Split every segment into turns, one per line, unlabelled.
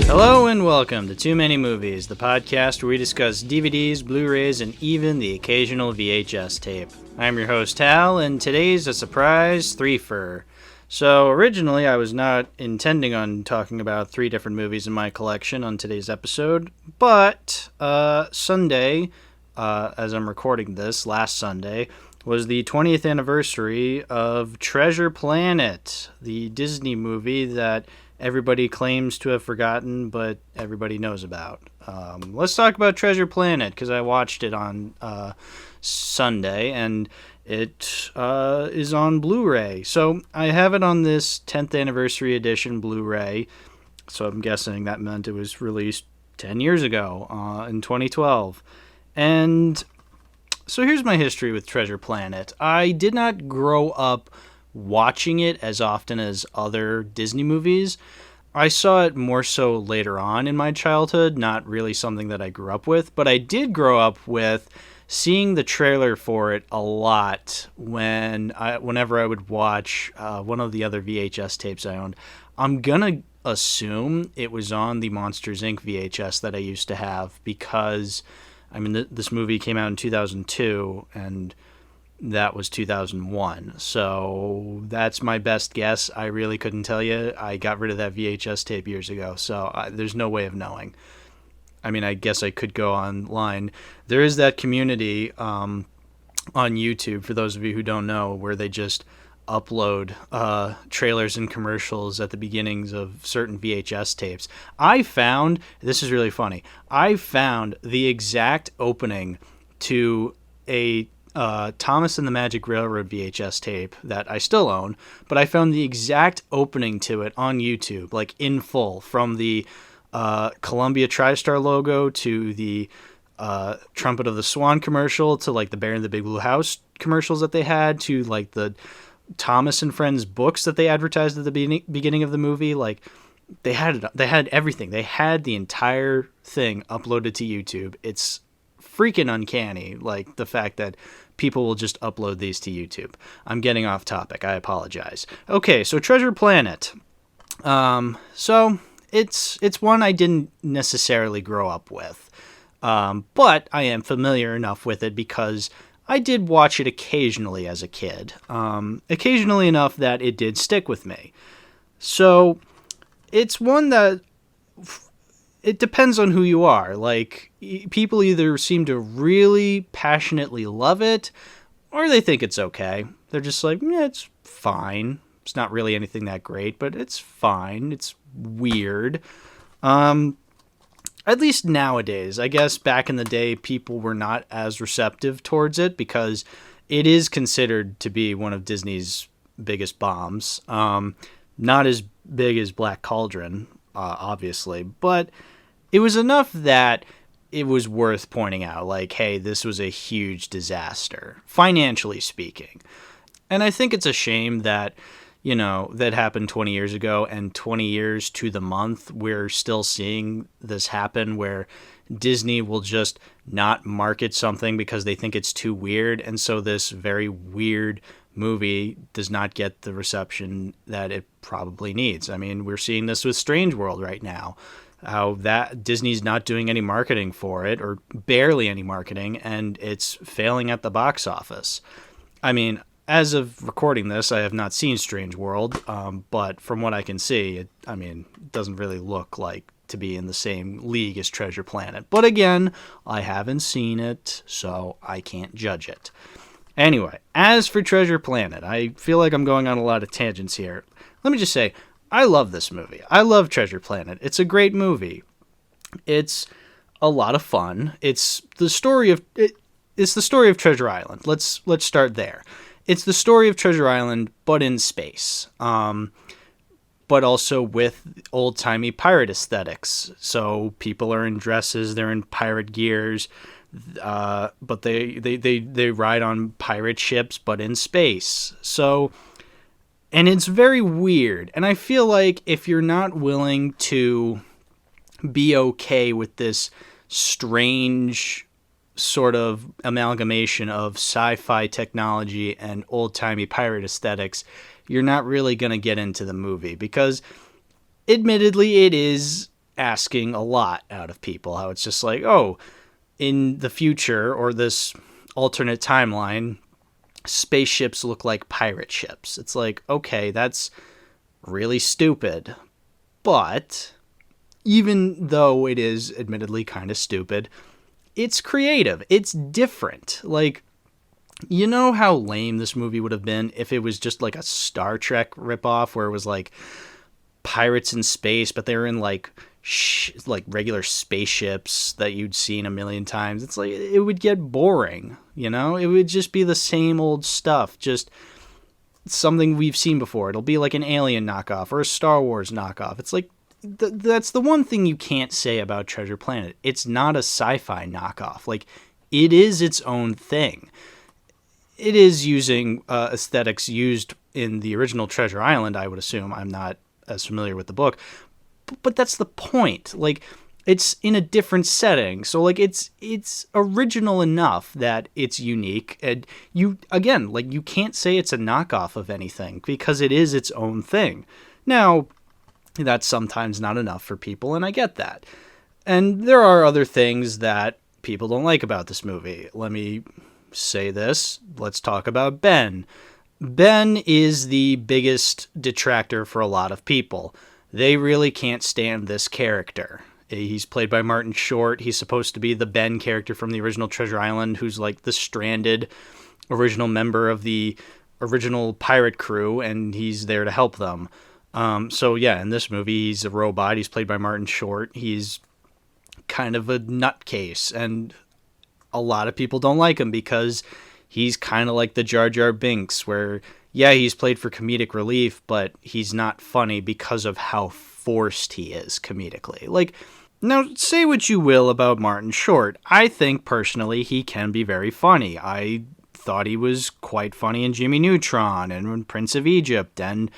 Hello and welcome to Too Many Movies, the podcast where we discuss DVDs, Blu-rays, and even the occasional VHS tape. I'm your host, Hal, and today's a surprise threefer. So originally I was not intending on talking about 3 different movies in my collection on today's episode, but Sunday, as I'm recording this, last Sunday, was the 20th anniversary of Treasure Planet, the Disney movie that everybody claims to have forgotten, but everybody knows about. Let's talk about Treasure Planet, because I watched it on Sunday, and it is on Blu-ray. So I have it on this 10th anniversary edition Blu-ray, so I'm guessing that meant it was released 10 years ago, in 2012. And so here's my history with Treasure Planet. I did not grow up watching it as often as other Disney movies. I saw it more so later on in my childhood, not really something that I grew up with, but I did grow up with seeing the trailer for it a lot whenever I would watch one of the other VHS tapes I owned. I'm gonna assume it was on the Monsters, Inc. VHS that I used to have, because I mean, this movie came out in 2002, and that was 2001. So that's my best guess. I really couldn't tell you. I got rid of that VHS tape years ago, so there's no way of knowing. I mean, I guess I could go online. There is that community on YouTube, for those of you who don't know, where they just upload trailers and commercials at the beginnings of certain VHS tapes. This is really funny, I found the exact opening to a Thomas and the Magic Railroad VHS tape that I still own, but I found the exact opening to it on YouTube, like in full, from the Columbia TriStar logo to the Trumpet of the Swan commercial to like the Bear in the Big Blue House commercials that they had to like the Thomas and Friends books that they advertised at the beginning of the movie. Like they had everything. They had the entire thing uploaded to YouTube. It's freaking uncanny, like the fact that people will just upload these to YouTube. I'm getting off topic. I apologize. Okay, so Treasure Planet. So it's one I didn't necessarily grow up with, but I am familiar enough with it because I did watch it occasionally as a kid, occasionally enough that it did stick with me. So it's one that it depends on who you are. Like, people either seem to really passionately love it, or they think it's okay. They're just like, yeah, it's fine. It's not really anything that great, but it's fine. It's weird. At least nowadays. I guess back in the day, people were not as receptive towards it because it is considered to be one of Disney's biggest bombs. Not as big as Black Cauldron, obviously, but it was enough that it was worth pointing out, like, hey, this was a huge disaster, financially speaking. And I think it's a shame that, you know, that happened 20 years ago, and 20 years to the month, we're still seeing this happen where Disney will just not market something because they think it's too weird, and so this very weird movie does not get the reception that it probably needs. I mean, we're seeing this with Strange World right now, how that Disney's not doing any marketing for it, or barely any marketing, and it's failing at the box office. I mean, as of recording this, I have not seen Strange World, but from what I can see, it doesn't really look like to be in the same league as Treasure Planet. But again, I haven't seen it, so I can't judge it. Anyway, as for Treasure Planet, I feel like I'm going on a lot of tangents here. Let me just say, I love this movie. I love Treasure Planet. It's a great movie. It's a lot of fun. It's the story of Treasure Island. Let's start there. It's the story of Treasure Island, but in space, but also with old-timey pirate aesthetics. So people are in dresses, they're in pirate gears, but they ride on pirate ships, but in space. So, and it's very weird. And I feel like if you're not willing to be okay with this strange sort of amalgamation of sci-fi technology and old-timey pirate aesthetics, you're not really going to get into the movie, because admittedly it is asking a lot out of people. How it's just like, oh, in the future or this alternate timeline, spaceships look like pirate ships. It's like, okay, that's really stupid. But even though it is admittedly kind of stupid, it's creative. It's different. Like, you know how lame this movie would have been if it was just like a Star Trek ripoff where it was like pirates in space, but they were in like regular spaceships that you'd seen a million times. It's like, it would get boring, you know? It would just be the same old stuff, just something we've seen before. It'll be like an Alien knockoff or a Star Wars knockoff. It's like, that's the one thing you can't say about Treasure Planet. It's not a sci-fi knockoff. Like, it is its own thing. It is using aesthetics used in the original Treasure Island, I would assume. I'm not as familiar with the book. But that's the point. Like, it's in a different setting. So, like, it's original enough that it's unique. And you can't say it's a knockoff of anything because it is its own thing. Now, that's sometimes not enough for people, and I get that. And there are other things that people don't like about this movie. Let me say this. Let's talk about Ben. Ben is the biggest detractor for a lot of people. They really can't stand this character. He's played by Martin Short. He's supposed to be the Ben character from the original Treasure Island, who's like the stranded original member of the original pirate crew, and he's there to help them. So yeah, in this movie, he's a robot. He's played by Martin Short. He's kind of a nutcase, and a lot of people don't like him because he's kind of like the Jar Jar Binks, where, yeah, he's played for comedic relief, but he's not funny because of how forced he is comedically. Like, now, say what you will about Martin Short. I think, personally, he can be very funny. I thought he was quite funny in Jimmy Neutron and in Prince of Egypt, and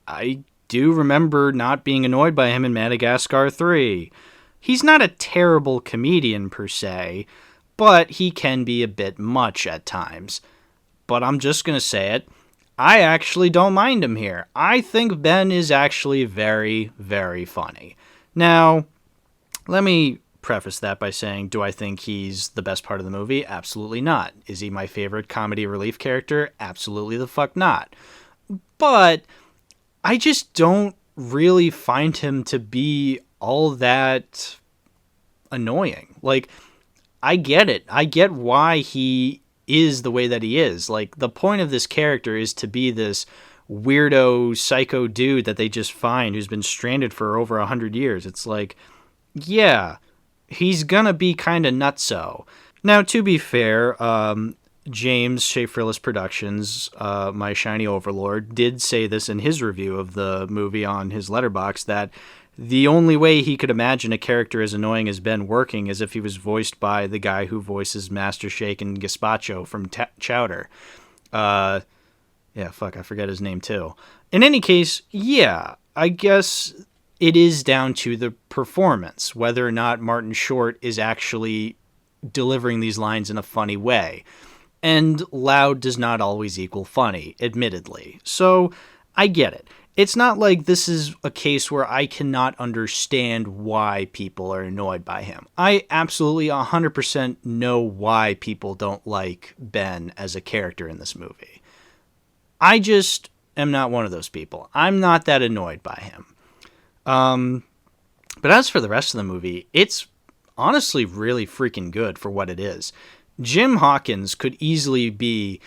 I do remember not being annoyed by him in Madagascar 3. He's not a terrible comedian, per se, but he can be a bit much at times. But I'm just going to say it. I actually don't mind him here. I think Ben is actually very, very funny. Now, let me preface that by saying, do I think he's the best part of the movie? Absolutely not. Is he my favorite comedy relief character? Absolutely the fuck not. But I just don't really find him to be all that annoying. Like, I get it. I get why he is the way that he is. Like, the point of this character is to be this weirdo psycho dude that they just find who's been stranded for over 100 years. It's like, yeah, he's gonna be kind of nutso. Now, to be fair, James Schaeferless Productions, my shiny overlord, did say this in his review of the movie on his Letterboxd, that the only way he could imagine a character as annoying as Ben working is if he was voiced by the guy who voices Master Shake and Gazpacho from Chowder. I forget his name too. In any case, yeah, I guess it is down to the performance, whether or not Martin Short is actually delivering these lines in a funny way. And loud does not always equal funny, admittedly. So, I get it. It's not like this is a case where I cannot understand why people are annoyed by him. I absolutely 100% know why people don't like Ben as a character in this movie. I just am not one of those people. I'm not that annoyed by him. But as for the rest of the movie, it's honestly really freaking good for what it is. Jim Hawkins could easily be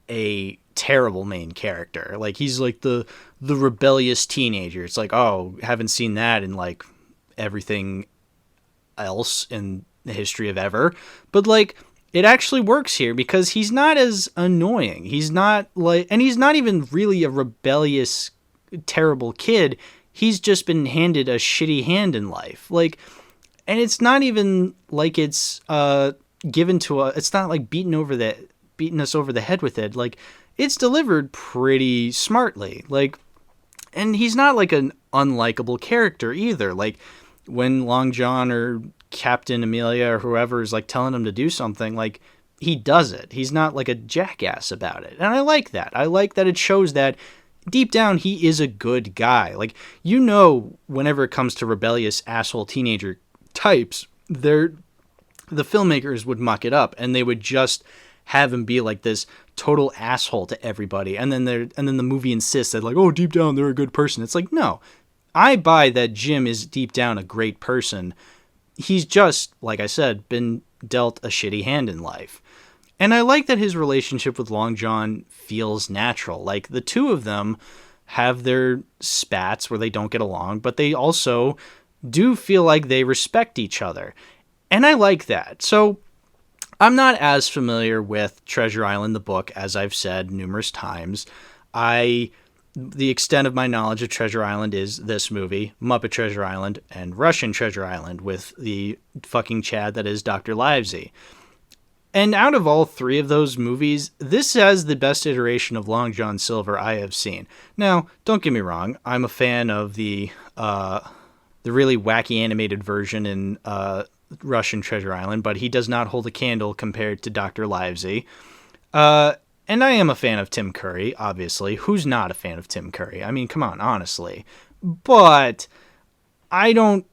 a terrible main character. Like, he's like the rebellious teenager. It's like, oh, haven't seen that in like everything else in the history of ever. But like, it actually works here because he's not as annoying. He's not like, and he's not even really a rebellious, terrible kid. He's just been handed a shitty hand in life. Like, and it's not even like it's given to it's not like beating us over the head with it. Like, it's delivered pretty smartly. Like, and he's not like an unlikable character either. Like, when Long John or Captain Amelia or whoever is like telling him to do something, like he does it. He's not like a jackass about it. And I like that. I like that it shows that deep down he is a good guy. Like, you know, whenever it comes to rebellious asshole teenager types, the filmmakers would muck it up and they would just have him be like this total asshole to everybody. And then the movie insists that like, oh, deep down they're a good person. It's like, no. I buy that Jim is deep down a great person. He's just, like I said, been dealt a shitty hand in life. And I like that his relationship with Long John feels natural. Like, the two of them have their spats where they don't get along, but they also do feel like they respect each other. And I like that. So I'm not as familiar with Treasure Island, the book, as I've said numerous times. The extent of my knowledge of Treasure Island is this movie, Muppet Treasure Island, and Russian Treasure Island with the fucking Chad that is Dr. Livesey. And out of all three of those movies, this has the best iteration of Long John Silver I have seen. Now, don't get me wrong, I'm a fan of the really wacky animated version in Russian Treasure Island, but he does not hold a candle compared to Dr. Livesey. And I am a fan of Tim Curry, obviously. Who's not a fan of Tim Curry? I mean, come on, honestly. But I don't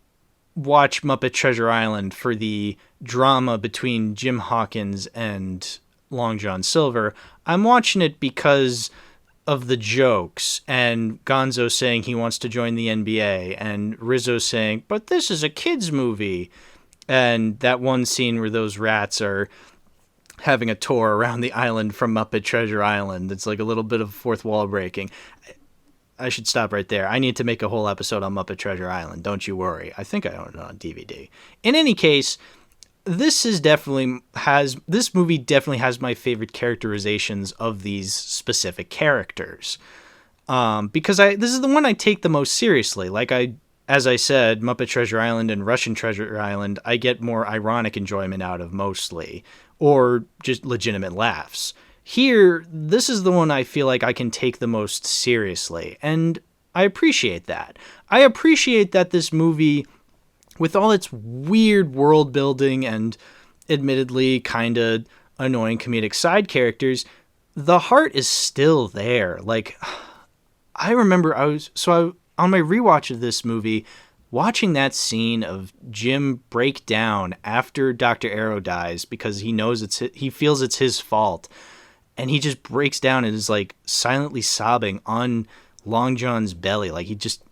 watch Muppet Treasure Island for the drama between Jim Hawkins and Long John Silver. I'm watching it because of the jokes, and Gonzo saying he wants to join the NBA, and Rizzo saying, but this is a kid's movie. And that one scene where those rats are having a tour around the island from Muppet Treasure Island. It's like a little bit of fourth wall breaking. I should stop right there. I need to make a whole episode on Muppet Treasure Island. Don't you worry. I think I own it on DVD. In any case, this movie definitely has my favorite characterizations of these specific characters. Because this is the one I take the most seriously. As I said, Muppet Treasure Island and Russian Treasure Island, I get more ironic enjoyment out of mostly, or just legitimate laughs. Here, this is the one I feel like I can take the most seriously, and I appreciate that. I appreciate that this movie, with all its weird world building and admittedly kind of annoying comedic side characters, the heart is still there. Like, I remember on my rewatch of this movie, watching that scene of Jim break down after Dr. Arrow dies because he feels it's his fault, and he just breaks down and is like silently sobbing on Long John's belly. Like, he just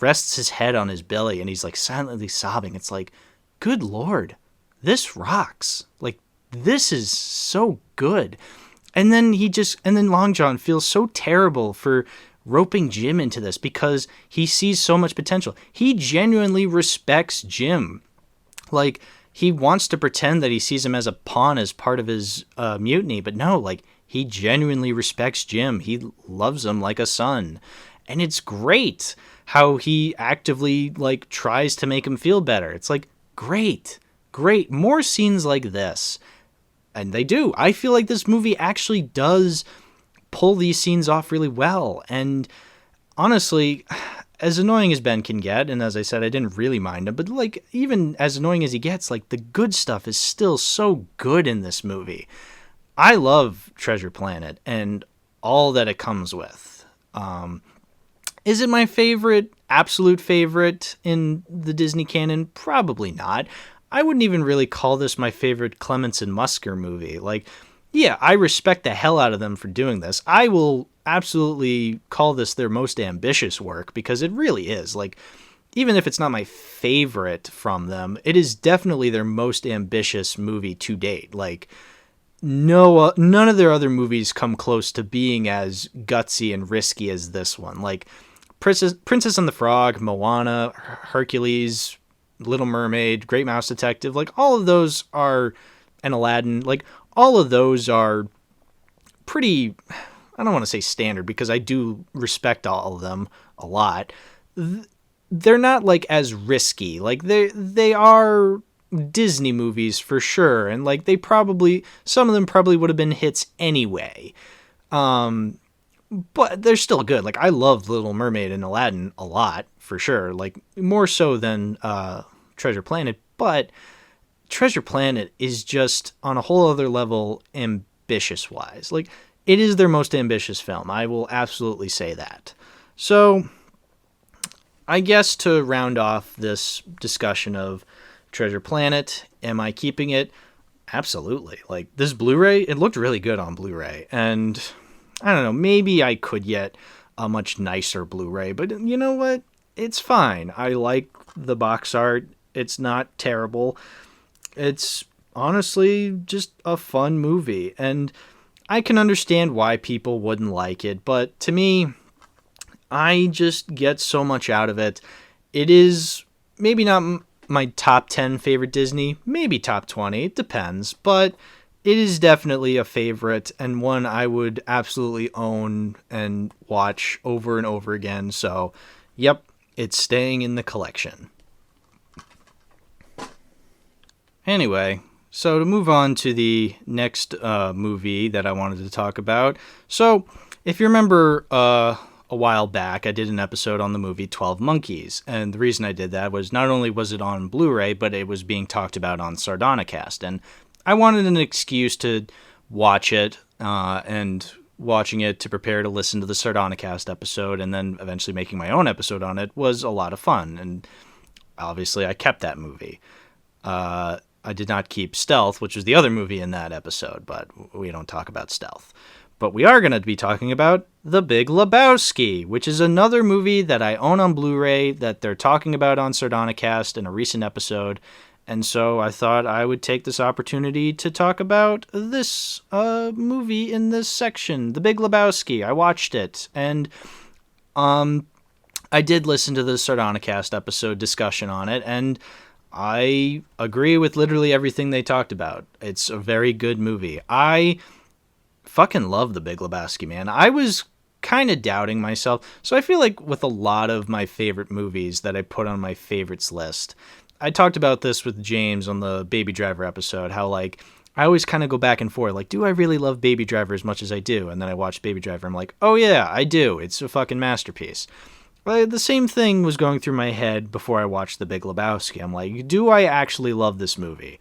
rests his head on his belly and he's like silently sobbing. It's like, good Lord, this rocks. Like, this is so good. And then Long John feels so terrible for roping Jim into this because he sees so much potential. He genuinely respects Jim. Like, he wants to pretend that he sees him as a pawn as part of his mutiny, but no, like, he genuinely respects Jim. He loves him like a son. And it's great how he actively, like, tries to make him feel better. It's like, great. More scenes like this. And they do. I feel like this movie actually does pull these scenes off really well. And honestly, as annoying as Ben can get, and as I said, I didn't really mind him, but like, even as annoying as he gets, like, the good stuff is still so good in this movie. I love Treasure Planet and all that it comes with. Is it my absolute favorite in the Disney canon? Probably not. I wouldn't even really call this my favorite Clements and Musker movie. Like, yeah, I respect the hell out of them for doing this. I will absolutely call this their most ambitious work because it really is. Like, even if it's not my favorite from them, it is definitely their most ambitious movie to date. Like, none of their other movies come close to being as gutsy and risky as this one. Like, Princess and the Frog, Moana, Hercules, Little Mermaid, Great Mouse Detective, like, all of those are, and Aladdin, like, all of those are pretty, I don't want to say standard because I do respect all of them a lot. They're not, like, as risky. Like, they are Disney movies for sure, and, like, some of them probably would have been hits anyway. But they're still good. Like, I love Little Mermaid and Aladdin a lot, for sure. Like, more so than Treasure Planet. But Treasure Planet is just on a whole other level ambitious-wise. Like, it is their most ambitious film. I will absolutely say that. So, I guess to round off this discussion of Treasure Planet, am I keeping it? Absolutely. Like, this Blu-ray, it looked really good on Blu-ray. And, I don't know, maybe I could get a much nicer Blu-ray. But you know what? It's fine. I like the box art. It's not terrible. It's honestly just a fun movie. And I can understand why people wouldn't like it. But to me, I just get so much out of it. It is maybe not my top 10 favorite Disney, maybe top 20, it depends, but it is definitely a favorite and one I would absolutely own and watch over and over again. So, yep, it's staying in the collection. Anyway, so to move on to the next movie that I wanted to talk about. So, if you remember a while back, I did an episode on the movie 12 Monkeys, and the reason I did that was not only was it on Blu-ray, but it was being talked about on Sardonicast, and I wanted an excuse to watch it, and watching it to prepare to listen to the Sardonicast episode, and then eventually making my own episode on it was a lot of fun, and obviously I kept that movie. I did not keep Stealth, which was the other movie in that episode, but we don't talk about Stealth. But we are going to be talking about The Big Lebowski, which is another movie that I own on Blu-ray that they're talking about on Sardonicast in a recent episode. And so I thought I would take this opportunity to talk about this movie in this section, The Big Lebowski. I watched it, and I did listen to the Sardonicast episode discussion on it, and I agree with literally everything they talked about. It's a very good movie. I fucking love The Big Lebowski, man. I was kind of doubting myself. So I feel like with a lot of my favorite movies that I put on my favorites list, I talked about this with James on the Baby Driver episode, how like I always kind of go back and forth, like, do I really love Baby Driver as much as I do? And then I watch Baby Driver, I'm like, oh yeah, I do. It's a fucking masterpiece. But the same thing was going through my head before I watched The Big Lebowski. I'm like, do I actually love this movie?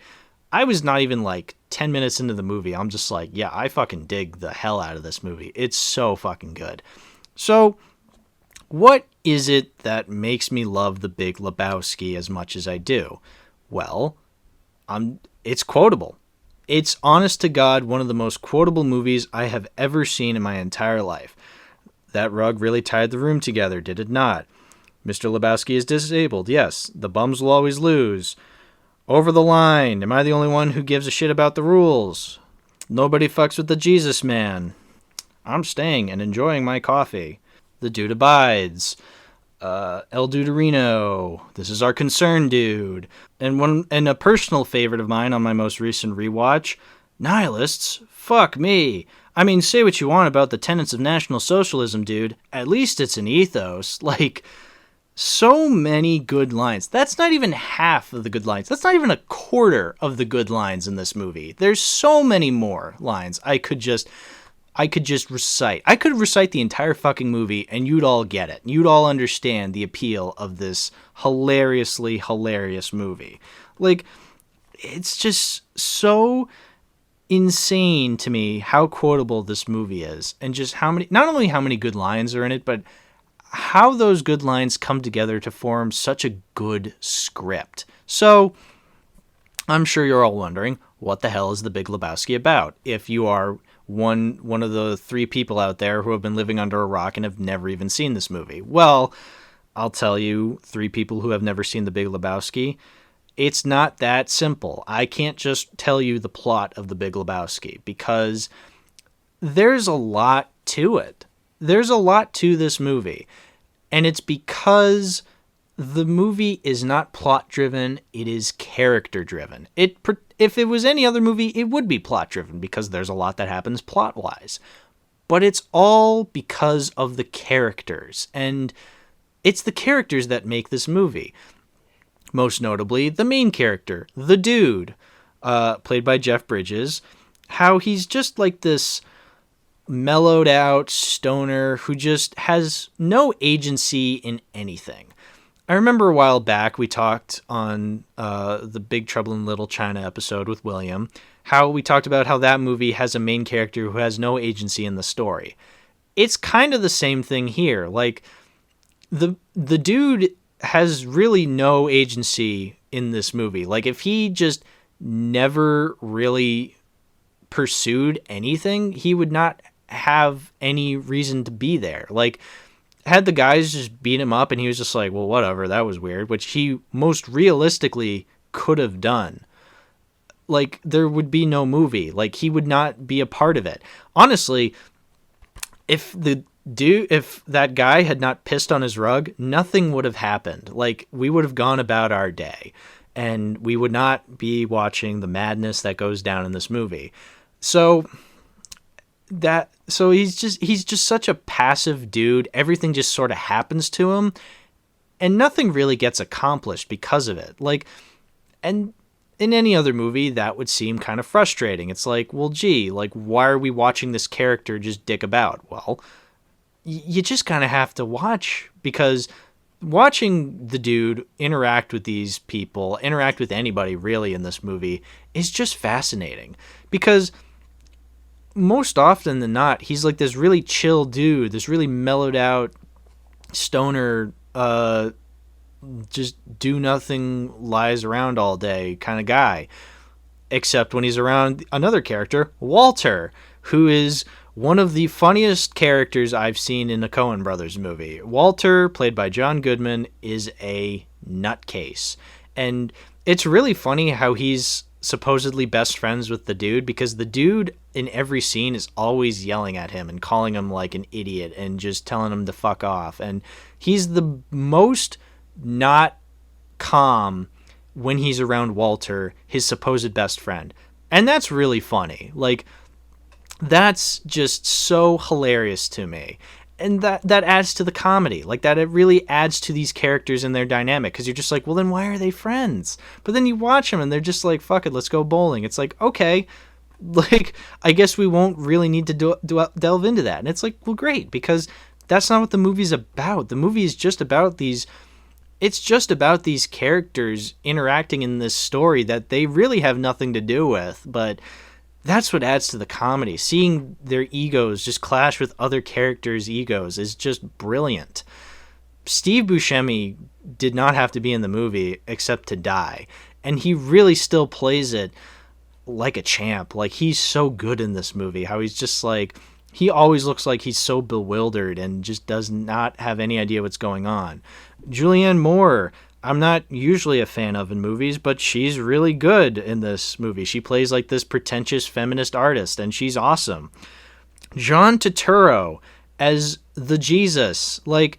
I was not even like 10 minutes into the movie. I'm just like, yeah, I fucking dig the hell out of this movie. It's so fucking good. So, what is it that makes me love The Big Lebowski as much as I do? Well, it's quotable. It's honest to God one of the most quotable movies I have ever seen in my entire life. That rug really tied the room together, did it not? Mr. Lebowski is disabled, yes. The bums will always lose. Over the line. Am I the only one who gives a shit about the rules? Nobody fucks with the Jesus man. I'm staying and enjoying my coffee. The dude abides. El Duderino. This is our concern dude. And a personal favorite of mine on my most recent rewatch, Nihilists? Fuck me. I mean, say what you want about the tenets of National Socialism, dude. At least it's an ethos. Like, so many good lines. That's not even half of the good lines. That's not even a quarter of the good lines in this movie. There's so many more lines I could just recite. I could recite the entire fucking movie and you'd all get it. You'd all understand the appeal of this hilariously hilarious movie. Like, it's just so insane to me how quotable this movie is, and just not only how many good lines are in it, but how those good lines come together to form such a good script. So, I'm sure you're all wondering, what the hell is The Big Lebowski about? If you are one of the 3 people out there who have been living under a rock and have never even seen this movie. Well, I'll tell you, 3 people who have never seen The Big Lebowski, it's not that simple. I can't just tell you the plot of The Big Lebowski, because there's a lot to it. There's a lot to this movie, and it's because the movie is not plot-driven, it is character-driven. If it was any other movie, it would be plot-driven, because there's a lot that happens plot-wise. But it's all because of the characters, and it's the characters that make this movie. Most notably, the main character, the dude, played by Jeff Bridges, how he's just like this mellowed out stoner who just has no agency in anything. I remember a while back we talked on the Big Trouble in Little China episode with William, how we talked about how that movie has a main character who has no agency in the story. It's kind of the same thing here. Like, the dude has really no agency in this movie. Like, if he just never really pursued anything, he would not have any reason to be there. Like, had the guys just beat him up and he was just like, well, whatever, that was weird, which he most realistically could have done, like, there would be no movie. Like, he would not be a part of it. Honestly, if that guy had not pissed on his rug, nothing would have happened. Like, we would have gone about our day and we would not be watching the madness that goes down in this movie. So he's just such a passive dude. Everything just sort of happens to him and nothing really gets accomplished because of it. Like, and in any other movie, that would seem kind of frustrating. It's like, well, gee, like, why are we watching this character just dick about? Well, you just kind of have to watch, because watching the dude interact with these people, interact with anybody really in this movie, is just fascinating. Because most often than not, he's like this really chill dude, this really mellowed out stoner, just do nothing, lies around all day kind of guy. Except when he's around another character, Walter, who is one of the funniest characters I've seen in a Coen Brothers movie. Walter, played by John Goodman, is a nutcase. And it's really funny how he's supposedly best friends with the dude, because the dude in every scene is always yelling at him and calling him like an idiot and just telling him to fuck off. And he's the most not calm when he's around Walter, his supposed best friend. And that's really funny. Like, that's just so hilarious to me. And that adds to the comedy. Like, that it really adds to these characters and their dynamic, because you're just like, well, then why are they friends? But then you watch them and they're just like, fuck it, let's go bowling. It's like, okay, like, I guess we won't really need to delve into that. And it's like, well, great, because that's not what the movie's about. The movie is just about these characters interacting in this story that they really have nothing to do with, but that's what adds to the comedy. Seeing their egos just clash with other characters' egos is just brilliant. Steve Buscemi did not have to be in the movie except to die, and he really still plays it like a champ. Like, he's so good in this movie, how he's just like, he always looks like he's so bewildered and just does not have any idea what's going on. Julianne Moore, I'm not usually a fan of in movies, but she's really good in this movie. She plays like this pretentious feminist artist, and she's awesome. John Turturro as the Jesus. Like,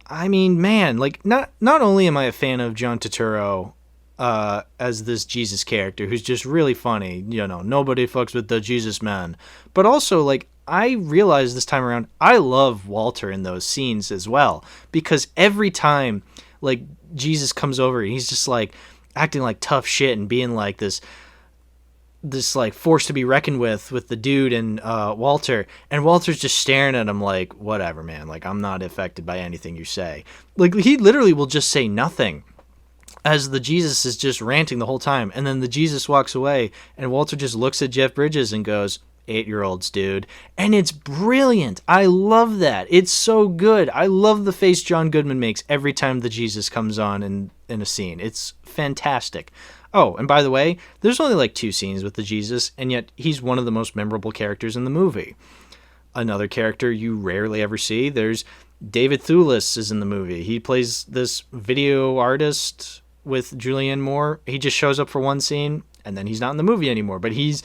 I mean, man, like, not only am I a fan of John Turturro as this Jesus character, who's just really funny, you know, nobody fucks with the Jesus man, but also, like, I realized this time around, I love Walter in those scenes as well, because every time, like, Jesus comes over and he's just like acting like tough shit and being like this like force to be reckoned with the dude and Walter, and Walter's just staring at him like, whatever, man, like, I'm not affected by anything you say. Like, he literally will just say nothing as the Jesus is just ranting the whole time, and then the Jesus walks away and Walter just looks at Jeff Bridges and goes, 8-year-olds, dude. And it's brilliant. I love that. It's so good. I love the face John Goodman makes every time the Jesus comes on in a scene. It's fantastic. Oh, and by the way, there's only like 2 scenes with the Jesus, and yet he's one of the most memorable characters in the movie. Another character you rarely ever see, there's David Thewlis is in the movie. He plays this video artist with Julianne Moore. He just shows up for one scene, and then he's not in the movie anymore, but he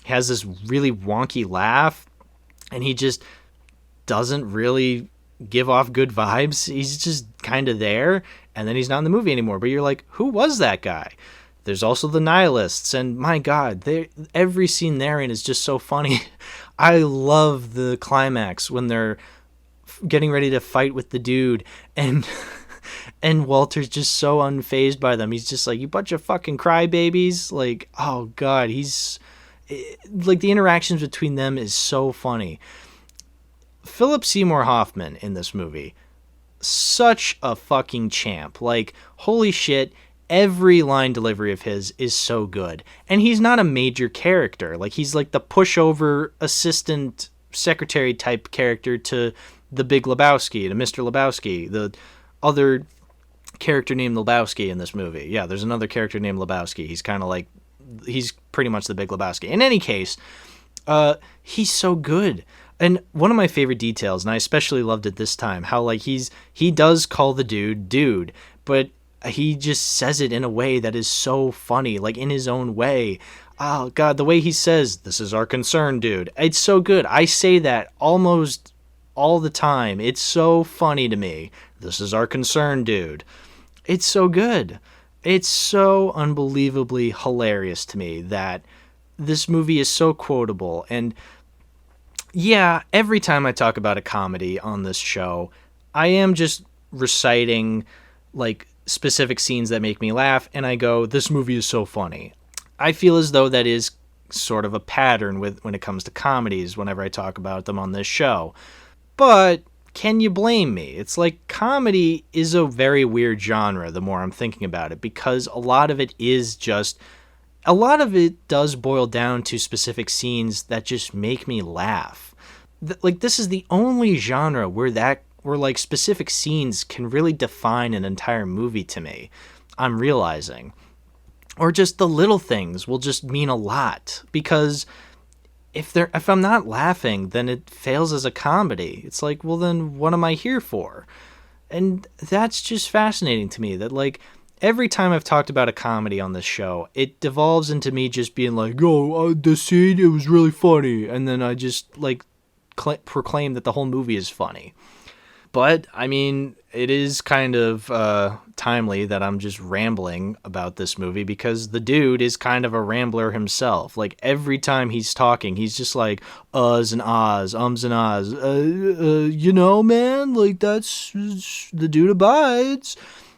has this really wonky laugh, and he just doesn't really give off good vibes. He's just kind of there, and then he's not in the movie anymore. But you're like, who was that guy? There's also the Nihilists, and my God, every scene they're in is just so funny. I love the climax when they're getting ready to fight with the dude, and Walter's just so unfazed by them. He's just like, you bunch of fucking crybabies. Like, oh God, like, the interactions between them is so funny. Philip Seymour Hoffman in this movie, such a fucking champ. Like, holy shit, every line delivery of his is so good. And he's not a major character. Like, he's like the pushover assistant secretary type character to the Big Lebowski, to Mr. Lebowski, the other character named Lebowski in this movie. Yeah, there's another character named Lebowski. He's pretty much the Big Lebowski. In any case, he's so good. And one of my favorite details, and I especially loved it this time, how like he does call the dude, but he just says it in a way that is so funny, like in his own way. Oh God, the way he says, "This is our concern, dude." It's so good. I say that almost all the time. It's so funny to me. "This is our concern, dude." It's so good. It's so unbelievably hilarious to me that this movie is so quotable. And yeah, every time I talk about a comedy on this show, I am just reciting like specific scenes that make me laugh, and I go, "This movie is so funny." I feel as though that is sort of a pattern when it comes to comedies whenever I talk about them on this show. But can you blame me? It's like comedy is a very weird genre the more I'm thinking about it, because a lot of it does boil down to specific scenes that just make me laugh. Like, this is the only genre where like specific scenes can really define an entire movie to me, I'm realizing. Or just the little things will just mean a lot, because if I'm not laughing, then it fails as a comedy. It's like, well, then what am I here for? And that's just fascinating to me, that like every time I've talked about a comedy on this show, it devolves into me just being like, "Oh, the scene, it was really funny," and then I just like proclaim that the whole movie is funny. But I mean, it is kind of timely that I'm just rambling about this movie, because the dude is kind of a rambler himself. Like, every time he's talking, he's just like uhs and ahs, ums and ahs. Man, like, that's the dude abides.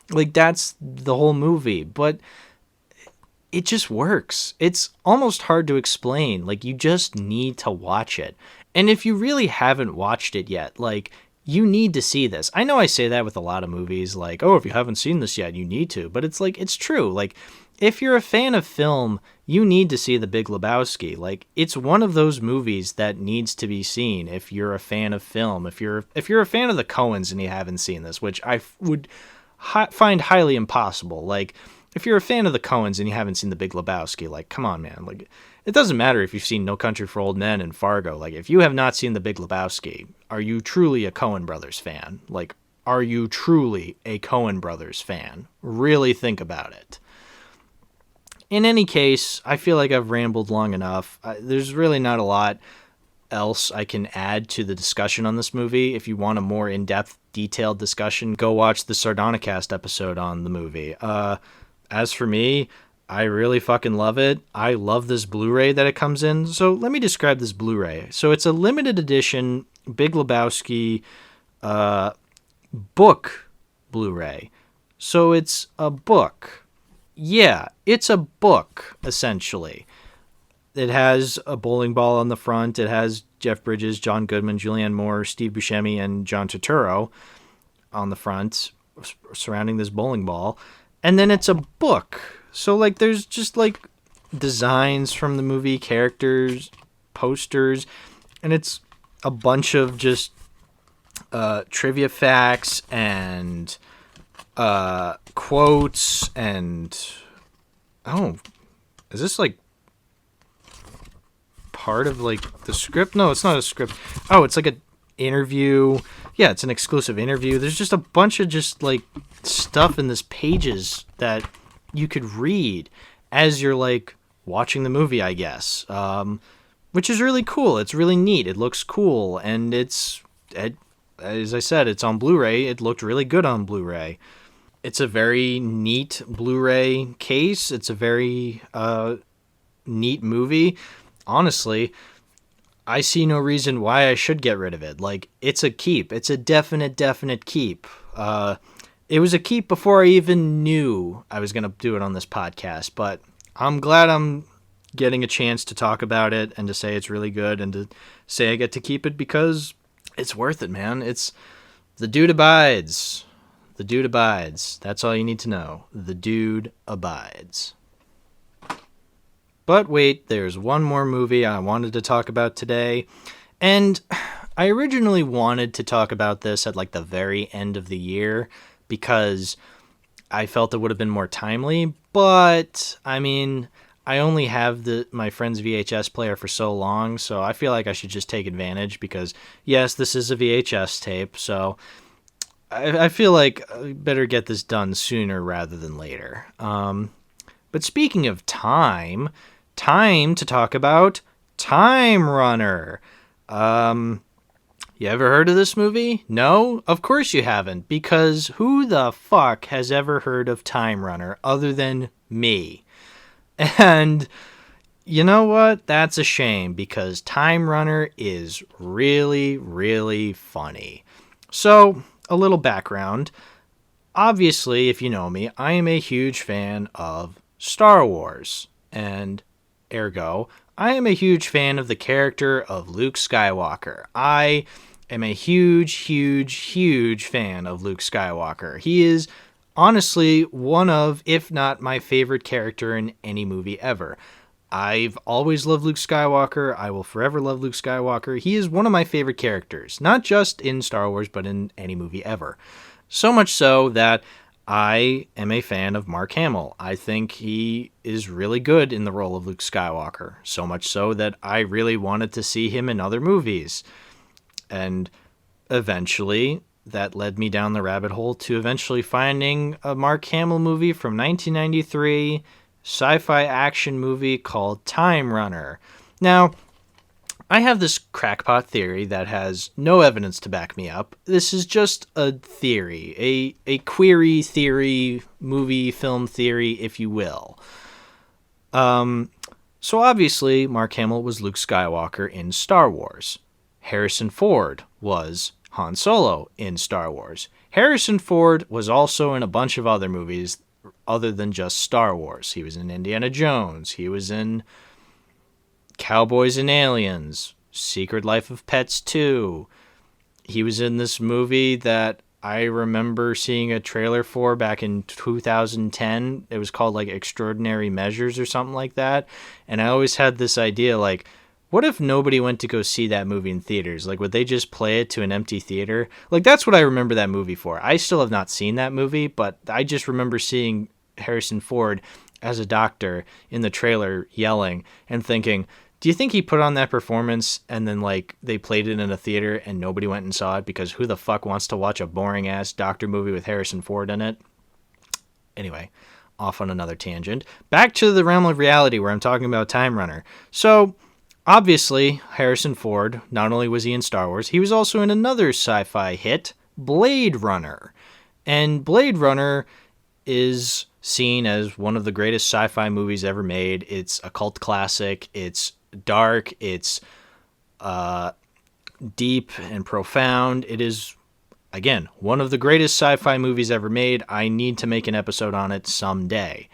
Like, that's the whole movie. But it just works. It's almost hard to explain. Like, you just need to watch it. And if you really haven't watched it yet, like, you need to see this. I know I say that with a lot of movies, like, "Oh, if you haven't seen this yet, you need to." But it's like, it's true. Like, if you're a fan of film, you need to see The Big Lebowski. Like, it's one of those movies that needs to be seen if you're a fan of film. If you're a fan of the Coens and you haven't seen this, which I would find highly impossible. Like, if you're a fan of the Coens and you haven't seen The Big Lebowski, like, come on, man. Like, it doesn't matter if you've seen No Country for Old Men and Fargo. Like, if you have not seen The Big Lebowski, are you truly a Coen Brothers fan? Like, are you truly a Coen Brothers fan? Really think about it. In any case, I feel like I've rambled long enough. There's really not a lot else I can add to the discussion on this movie. If you want a more in-depth, detailed discussion, go watch the Sardonicast episode on the movie. As for me, I really fucking love it. I love this Blu-ray that it comes in. So let me describe this Blu-ray. So it's a limited edition Big Lebowski book Blu-ray. So it's a book. Yeah, it's a book, essentially. It has a bowling ball on the front. It has Jeff Bridges, John Goodman, Julianne Moore, Steve Buscemi, and John Turturro on the front surrounding this bowling ball. And then it's a book. So, like, there's just, like, designs from the movie, characters, posters, and it's a bunch of just trivia facts and quotes and... Oh, is this, like, part of, like, the script? No, it's not a script. Oh, it's, like, an interview. Yeah, it's an exclusive interview. There's just a bunch of just, like, stuff in this pages that you could read as you're like watching the movie, I guess, which is really cool. It's really neat. It looks cool, and as I said, it's on Blu-ray. It looked really good on Blu-ray. It's a very neat Blu-ray case. It's a very neat movie. Honestly, I see no reason why I should get rid of it. Like, it's a keep. It's a definite keep. It was a keep before I even knew I was going to do it on this podcast, but I'm glad I'm getting a chance to talk about it and to say it's really good and to say I get to keep it, because it's worth it, man. It's The dude abides. The dude abides. That's all you need to know. The dude abides. But wait, there's one more movie I wanted to talk about today. And I originally wanted to talk about this at like the very end of the year because I felt it would have been more timely. But, I mean, I only have my friend's VHS player for so long, so I feel like I should just take advantage because, yes, this is a VHS tape, so I feel like I better get this done sooner rather than later. But speaking of time to talk about Time Runner. You ever heard of this movie? No? Of course you haven't, because who the fuck has ever heard of Time Runner other than me? And you know what? That's a shame, because Time Runner is really, really funny. So, a little background. Obviously, if you know me, I am a huge fan of Star Wars, and ergo, I am a huge fan of the character of Luke Skywalker. I am a huge, huge, huge fan of Luke Skywalker. He is honestly one of, if not my favorite character in any movie ever. I've always loved Luke Skywalker. I will forever love Luke Skywalker. He is one of my favorite characters, not just in Star Wars, but in any movie ever. So much so that I am a fan of Mark Hamill. I think he is really good in the role of Luke Skywalker. So much so that I really wanted to see him in other movies. And eventually, that led me down the rabbit hole to eventually finding a Mark Hamill movie from 1993, sci-fi action movie called Time Runner. Now, I have this crackpot theory that has no evidence to back me up. This is just a theory, a query theory, movie, film theory, if you will. So obviously, Mark Hamill was Luke Skywalker in Star Wars. Harrison Ford was Han Solo in Star Wars. Harrison Ford was also in a bunch of other movies other than just Star Wars. He was in Indiana Jones. He was in Cowboys and Aliens, Secret Life of Pets 2. He was in this movie that I remember seeing a trailer for back in 2010. It was called like Extraordinary Measures or something like that. And I always had this idea like, what if nobody went to go see that movie in theaters? Like, would they just play it to an empty theater? Like, that's what I remember that movie for. I still have not seen that movie, but I just remember seeing Harrison Ford as a doctor in the trailer yelling and thinking, do you think he put on that performance and then, like, they played it in a theater and nobody went and saw it because who the fuck wants to watch a boring-ass doctor movie with Harrison Ford in it? Anyway, off on another tangent. Back to the realm of reality where I'm talking about Time Runner. So, obviously, Harrison Ford, not only was he in Star Wars, he was also in another sci-fi hit, Blade Runner. And Blade Runner is seen as one of the greatest sci-fi movies ever made. It's a cult classic. It's dark. It's deep and profound. It is, again, one of the greatest sci-fi movies ever made. I need to make an episode on it someday.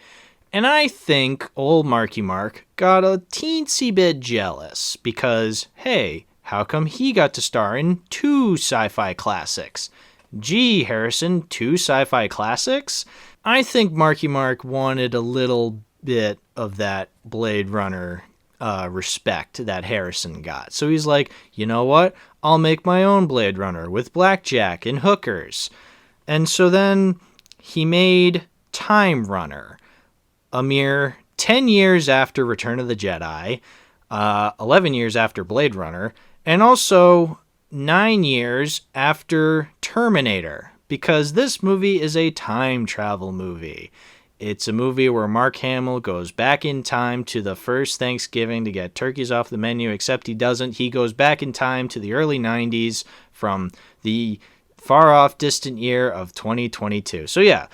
And I think old Marky Mark got a teensy bit jealous because, hey, how come he got to star in 2 sci-fi classics? Gee, Harrison, 2 sci-fi classics? I think Marky Mark wanted a little bit of that Blade Runner respect that Harrison got. So he's like, you know what? I'll make my own Blade Runner with blackjack and hookers. And so then he made Time Runner. A mere 10 years after Return of the Jedi, 11 years after Blade Runner, and also 9 years after Terminator, because this movie is a time travel movie. It's a movie where Mark Hamill goes back in time to the first Thanksgiving to get turkeys off the menu, except he doesn't. He goes back in time to the early 90s from the far-off distant year of 2022. So yeah,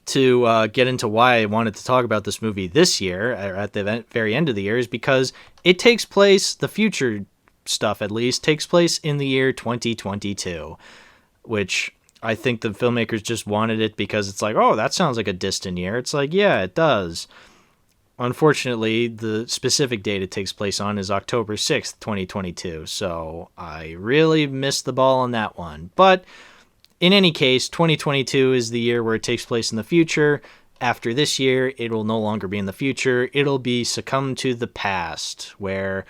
to get into why I wanted to talk about this movie this year, or at the very end of the year, is because it takes place, the future stuff at least, takes place in the year 2022, which I think the filmmakers just wanted it because it's like, oh, that sounds like a distant year. It's like, yeah, it does. Unfortunately, the specific date it takes place on is October 6th, 2022, so I really missed the ball on that one. But in any case, 2022 is the year where it takes place in the future. After this year, it will no longer be in the future. It'll be succumb to the past, where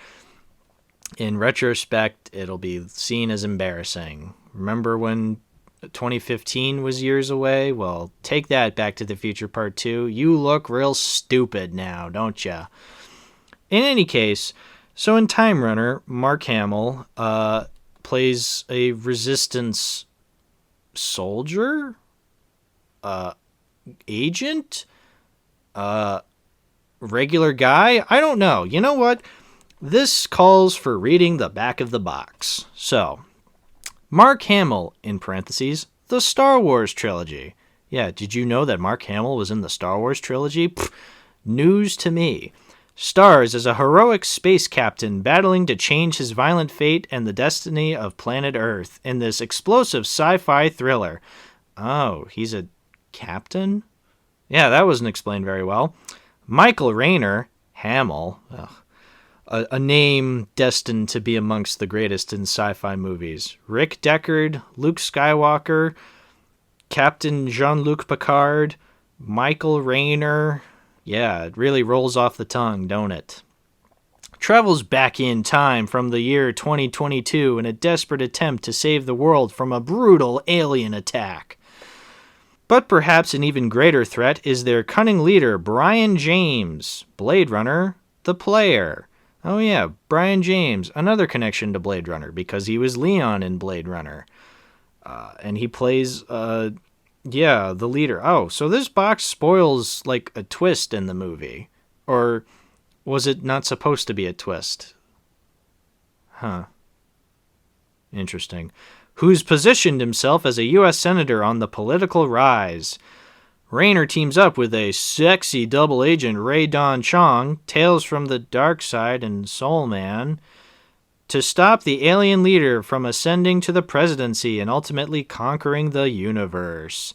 in retrospect, it'll be seen as embarrassing. Remember when 2015 was years away? Well, take that, Back to the Future Part 2. You look real stupid now, don't ya? In any case, so in Time Runner, Mark Hamill plays a resistance soldier? Agent? Regular guy? I don't know. You know what? This calls for reading the back of the box. So, Mark Hamill, in parentheses, the Star Wars trilogy. Yeah, did you know that Mark Hamill was in the Star Wars trilogy? Pfft, news to me. Stars as a heroic space captain battling to change his violent fate and the destiny of planet Earth in this explosive sci-fi thriller. Oh, he's a captain? Yeah, that wasn't explained very well. Michael Rayner, Hamill, a name destined to be amongst the greatest in sci-fi movies. Rick Deckard, Luke Skywalker, Captain Jean-Luc Picard, Michael Rayner. Yeah, it really rolls off the tongue, don't it? Travels back in time from the year 2022 in a desperate attempt to save the world from a brutal alien attack. But perhaps an even greater threat is their cunning leader, Brian James, Blade Runner, the player. Oh yeah, Brian James, another connection to Blade Runner, because he was Leon in Blade Runner. And he plays, the leader. Oh, so this box spoils, like, a twist in the movie. Or was it not supposed to be a twist? Huh. Interesting. Who's positioned himself as a U.S. Senator on the political rise. Rayner teams up with a sexy double agent, Ray Don Chong, Tales from the Dark Side and Soul Man, to stop the alien leader from ascending to the presidency and ultimately conquering the universe.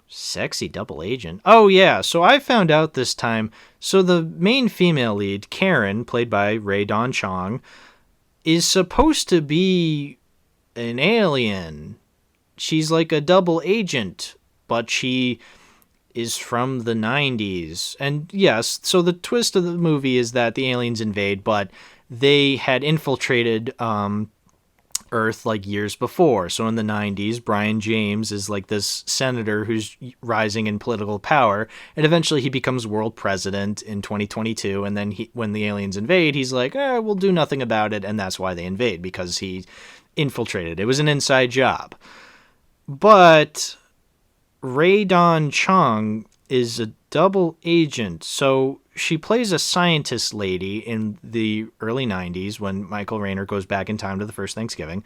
Sexy double agent. Oh, yeah, so I found out this time. So the main female lead, Karen, played by Ray Don Chong, is supposed to be an alien. She's like a double agent, but she is from the 90s. And yes, so the twist of the movie is that the aliens invade, but they had infiltrated Earth like years before. So in the 90s, Brian James is like this senator who's rising in political power, and eventually he becomes world president in 2022, and then when the aliens invade, he's like, we'll do nothing about it, and that's why they invade, because he infiltrated. It was an inside job. But Ray Don Chong is a double agent, so she plays a scientist lady in the early 90s when Michael Rayner goes back in time to the first Thanksgiving.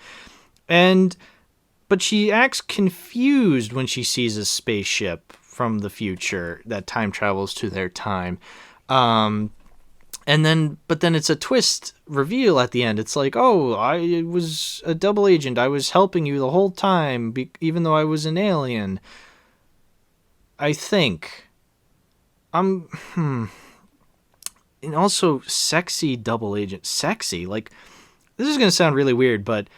But she acts confused when she sees a spaceship from the future that time travels to their time. But then it's a twist reveal at the end. It's like, oh, I was a double agent. I was helping you the whole time, even though I was an alien. I think. And also, sexy double agent. Sexy? Like, this is going to sound really weird, but...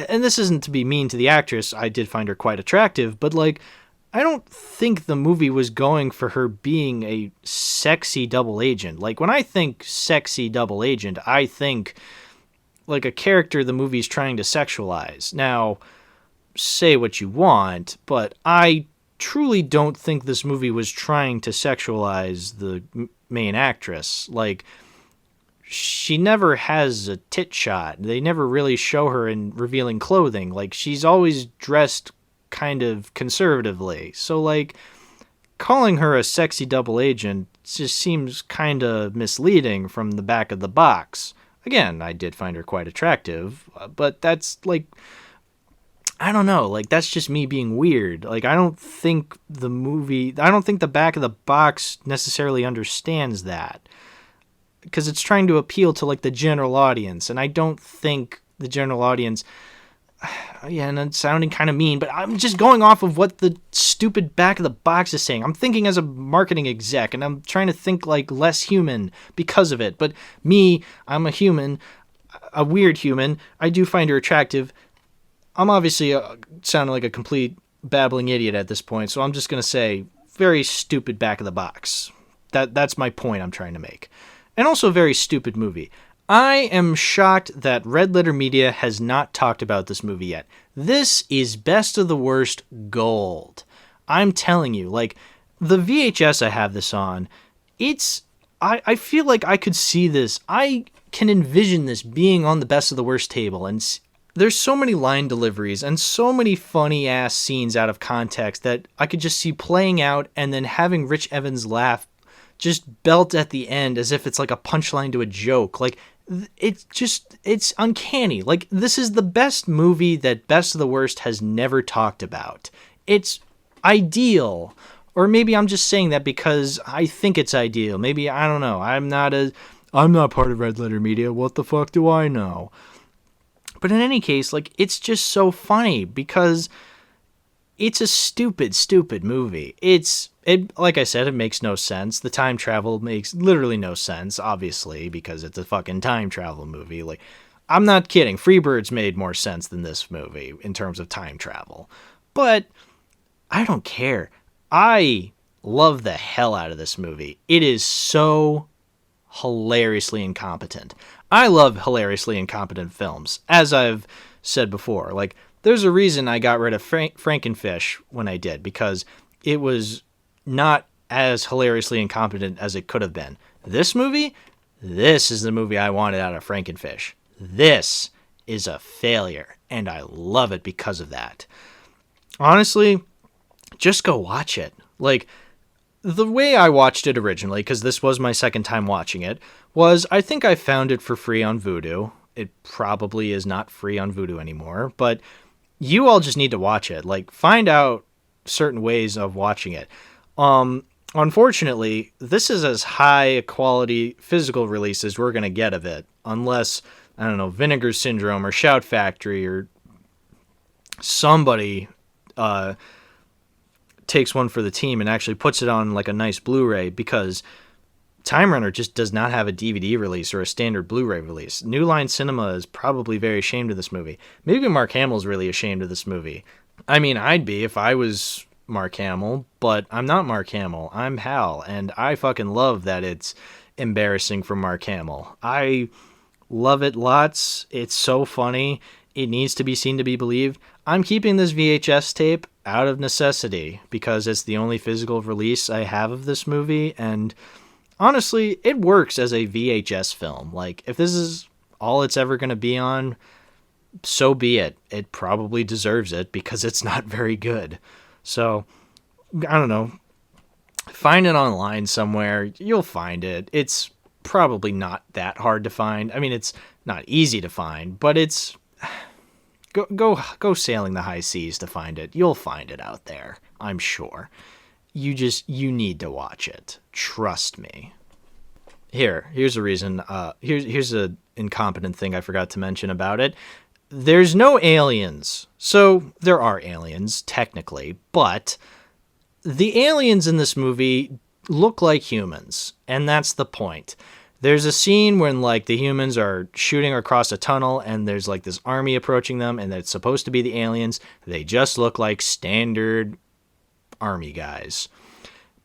And this isn't to be mean to the actress. I did find her quite attractive, but, like, I don't think the movie was going for her being a sexy double agent. Like, when I think sexy double agent, I think, like, a character the movie's trying to sexualize. Now, say what you want, but I truly don't think this movie was trying to sexualize the main actress. Like, she never has a tit shot. They never really show her in revealing clothing. Like, she's always dressed kind of conservatively. So, like, calling her a sexy double agent just seems kind of misleading from the back of the box. Again, I did find her quite attractive, but that's, like, I don't know, like, that's just me being weird. Like, I don't think the back of the box necessarily understands that, because it's trying to appeal to, like, the general audience, and I don't think the general audience, yeah, and it's sounding kind of mean, but I'm just going off of what the stupid back of the box is saying. I'm thinking as a marketing exec, and I'm trying to think, like, less human because of it, but me, I'm a human, a weird human, I do find her attractive. I'm obviously sounding like a complete babbling idiot at this point, so I'm just going to say very stupid back of the box. That's my point I'm trying to make. And also very stupid movie. I am shocked that Red Letter Media has not talked about this movie yet. This is best of the worst gold. I'm telling you, like, the VHS I have this on, I feel like I could see this. I can envision this being on the best of the worst table, and there's so many line deliveries and so many funny ass scenes out of context that I could just see playing out, and then having Rich Evans laugh just belt at the end as if it's like a punchline to a joke. Like, it's uncanny. Like, this is the best movie that Best of the Worst has never talked about. It's ideal. Or maybe I'm just saying that because I think it's ideal. Maybe, I don't know. I'm not part of Red Letter Media. What the fuck do I know? But in any case, like, it's just so funny because it's a stupid, stupid movie. Like I said, it makes no sense. The time travel makes literally no sense, obviously, because it's a fucking time travel movie. Like, I'm not kidding. Freebirds made more sense than this movie in terms of time travel. But I don't care. I love the hell out of this movie. It is so hilariously incompetent. I love hilariously incompetent films, as I've said before. Like, there's a reason I got rid of Frankenfish when I did, because it was not as hilariously incompetent as it could have been. This movie, this is the movie I wanted out of Frankenfish. This is a failure, and I love it because of that. Honestly, just go watch it. Like, the way I watched it originally, because this was my second time watching it, was I think I found it for free on Vudu. It probably is not free on Vudu anymore, but you all just need to watch it. Like, find out certain ways of watching it. Unfortunately, this is as high a quality physical release as we're going to get of it, unless, I don't know, Vinegar Syndrome or Shout Factory or somebody takes one for the team and actually puts it on like a nice Blu-ray, because Time Runner just does not have a DVD release or a standard Blu-ray release. New Line Cinema is probably very ashamed of this movie. Maybe Mark Hamill's really ashamed of this movie. I mean, I'd be if I was Mark Hamill, but I'm not Mark Hamill. I'm Hal, and I fucking love that it's embarrassing for Mark Hamill. I love it lots. It's so funny. It needs to be seen to be believed. I'm keeping this VHS tape out of necessity because it's the only physical release I have of this movie, and honestly, it works as a VHS film. Like, if this is all it's ever going to be on, so be it. It probably deserves it because it's not very good. So, I don't know. Find it online somewhere. You'll find it. It's probably not that hard to find. I mean, it's not easy to find, but it's... Go sailing the high seas to find it. You'll find it out there, I'm sure. You need to watch it. Trust me. Here's a reason. Here's a incompetent thing I forgot to mention about it. There's no aliens. So there are aliens, technically, but the aliens in this movie look like humans, and that's the point. There's a scene when, like, the humans are shooting across a tunnel, and there's, like, this army approaching them, and it's supposed to be the aliens. They just look like standard army guys.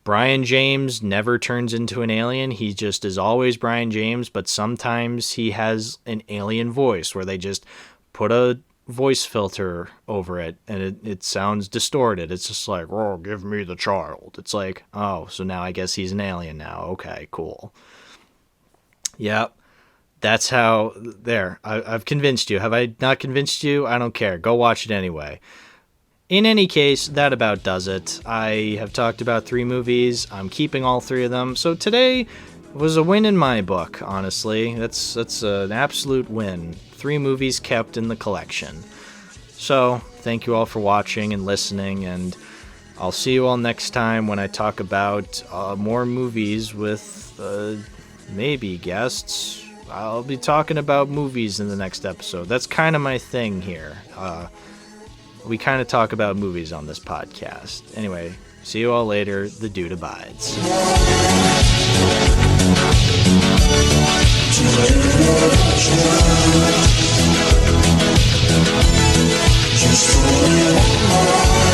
Brian James never turns into an alien. He just is always Brian James, but sometimes he has an alien voice where they just put a voice filter over it, and it sounds distorted. It's just like, oh, give me the child. It's like, oh, so now I guess he's an alien now. Okay, cool. Yep, that's how, there, I've convinced you. Have I not convinced you? I don't care. Go watch it anyway. In any case, that about does it. I have talked about 3 movies. I'm keeping all 3 of them. So today was a win in my book, honestly. That's an absolute win. 3 movies kept in the collection. So, thank you all for watching and listening, and I'll see you all next time when I talk about more movies with... maybe guests. I'll be talking about movies in the next episode. That's kind of my thing here. We kind of talk about movies on this podcast. Anyway, see you all later. The dude abides.
Just for a moment.